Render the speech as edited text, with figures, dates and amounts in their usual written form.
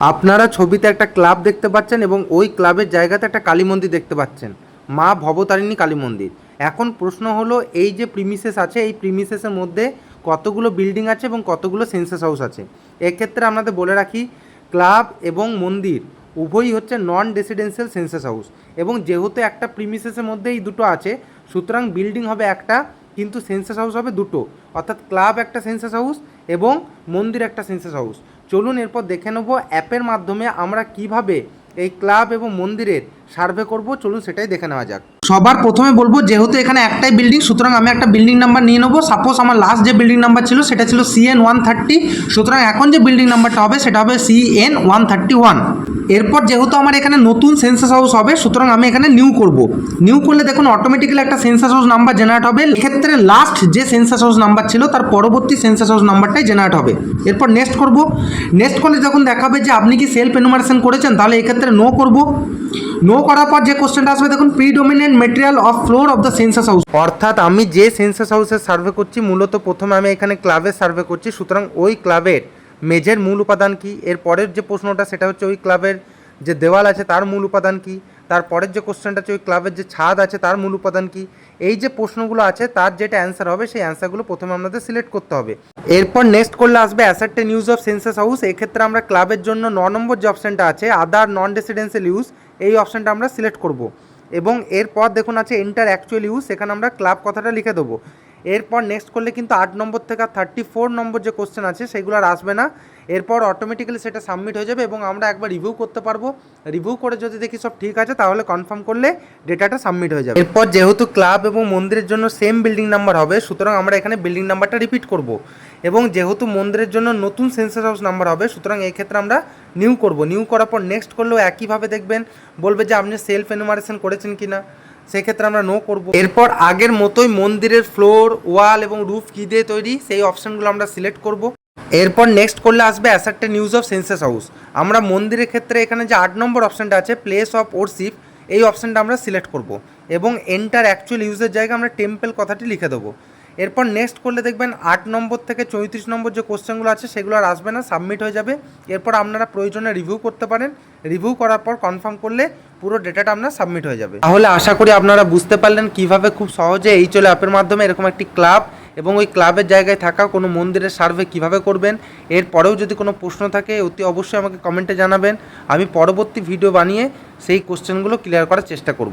আপনারা ছবিতে একটা ক্লাব দেখতে পাচ্ছেন এবং ওই ক্লাবের জায়গাতে একটা কালী মন্দির দেখতে পাচ্ছেন, মা ভবতারিণী কালী মন্দির। এখন প্রশ্ন হলো, এই যে প্রিমিসেস আছে, এই প্রিমিসেসের মধ্যে কতগুলো বিল্ডিং আছে এবং কতগুলো সেন্সাস হাউস আছে। এক্ষেত্রে আপনাদের বলে রাখি, ক্লাব এবং মন্দির উভয়ই হচ্ছে নন রেসিডেন্সিয়াল সেন্সাস হাউস, এবং যেহেতু একটা প্রিমিসেসের মধ্যে এই দুটো আছে, সুতরাং বিল্ডিং হবে একটা কিন্তু সেন্সাস হাউস হবে দুটো, অর্থাৎ ক্লাব একটা সেন্সাস হাউস এবং মন্দির একটা সেন্সাস হাউস। চলুন এরপর দেখে নেব অ্যাপের মাধ্যমে আমরা কিভাবে এই ক্লাব এবং মন্দিরের সার্ভে করব। চলুন সেটাই দেখে নেওয়া যাক। সবার প্রথমে বলবো, যেহেতু এখানে একটাই বিল্ডিং, সুতরাং আমি একটা বিল্ডিং নাম্বার নিয়ে নেবো। সাপোজ আমার লাস্ট যে বিল্ডিং নাম্বার ছিল সেটা ছিল CN130, সুতরাং এখন যে বিল্ডিং নাম্বারটা হবে সেটা হবে CN131। এরপর যেহেতু আমার এখানে নতুন সেন্সাস হাউস হবে, সুতরাং আমি এখানে নিউ করব। নিউ করলে দেখুন অটোমেটিক্যালি একটা সেন্সাস হাউস নাম্বার জেনারেট হবে। এক্ষেত্রে লাস্ট যে সেন্সাস হাউস নাম্বার ছিল তার পরবর্তী সেন্সাস হাউস নাম্বারটাই জেনারেট হবে। এরপর নেক্সট করব। নেক্সট করলে যখন দেখাবে যে আপনি কি সেলফ এনুমারেশন করেছেন, তাহলে এক্ষেত্রে নো করব। নো করার পর যে কোশ্চেনটা আসবে দেখুন, predominant material of floor of the census house, অর্থাৎ আমি যে সেন্সাস হাউসের সার্ভে করছি, মূলত প্রথমে আমি এখানে ক্লাবের সার্ভে করছি, সুতরাং ওই ক্লাবের মেঝের মূল উপাদান কি। এর পরের যে প্রশ্নটা সেটা হচ্ছে ওই ক্লাবের যে দেওয়াল আছে তার মূল উপাদান কি। তারপরের যে কোশ্চেনটা আছে ওই ক্লাবের যে ছাদ আছে তার মূল উপাদান কি। এই যে প্রশ্নগুলো আছে তার যেটা অ্যান্সার হবে সেই অ্যান্সারগুলো প্রথমে আমাদের সিলেক্ট করতে হবে। এরপর নেক্সট করলে আসবে asset use of census house. এক্ষেত্রে আমরা ক্লাবের জন্য 9 নম্বর যে অপশানটা আছে, আদার নন রেসিডেন্সিয়াল ইউজ, এই অপশানটা আমরা সিলেক্ট করব। এবং এরপর দেখুন আছে এন্টার অ্যাকচুয়াল ইউজ, সেখানে আমরা ক্লাব কথাটা লিখে দেবো। এরপর নেক্সট করলে কিন্তু 8 নম্বর থেকে 34 নম্বর যে কোশ্চেন আছে সেগুলো আর আসবে না। এরপর অটোমেটিক্যালি সেটা সাবমিট হয়ে যাবে এবং আমরা একবার রিভিউ করতে পারবো। রিভিউ করে যদি দেখি সব ঠিক আছে, তাহলে কনফার্ম করলে ডেটাটা সাবমিট হয়ে যাবে। এরপর যেহেতু ক্লাব এবং মন্দিরের জন্য সেম বিল্ডিং নাম্বার হবে, সুতরাং আমরা এখানে বিল্ডিং নাম্বারটা রিপিট করব। এবং যেহেতু মন্দিরের জন্য নতুন সেন্সাস হাউস নাম্বার হবে, সুতরাং এই ক্ষেত্রে আমরা নিউ করব। নিউ করার পর নেক্সট করলেও একইভাবে দেখবেন বলবে যে আপনি সেলফ এনুমারেশন করেছেন কিনা, সেক্ষেত্রে আমরা নো করব। এরপর আগের মতোই মন্দিরের ফ্লোর, ওয়াল এবং রুফ কী দিয়ে তৈরি সেই অপশানগুলো আমরা সিলেক্ট করব। এরপর নেক্সট করলে আসবে asset use of census house. আমরা মন্দিরের ক্ষেত্রে এখানে যে 8 নম্বর অপশানটা আছে, প্লেস অফ ওরশিপ, এই অপশানটা আমরা সিলেক্ট করব এবং এন্টার অ্যাকচুয়াল ইউজের জায়গায় আমরা টেম্পল কথাটি লিখে দেবো। এরপর নেক্সট করলে দেখবেন 8 নম্বর থেকে 34 নম্বর যে কোশ্চেনগুলো আছে সেগুলো আর আসবে না, সাবমিট হয়ে যাবে। এরপর আপনারা প্রয়োজনে রিভিউ করতে পারেন। রিভিউ করার পর কনফার্ম করলে পুরো ডেটাটা আপনার সাবমিট হয়ে যাবে। তাহলে আশা করি আপনারা বুঝতে পারলেন কিভাবে খুব সহজে এই চলে অ্যাপের মাধ্যমে এরকম একটি ক্লাব এবং ওই ক্লাবের জায়গায় থাকা কোনো মন্দিরের সার্ভে কিভাবে করবেন। এরপরেও যদি কোনো প্রশ্ন থাকে অতি অবশ্যই আমাকে কমেন্টে জানাবেন। আমি পরবর্তী ভিডিও বানিয়ে সেই কোশ্চেনগুলো ক্লিয়ার করার চেষ্টা করব।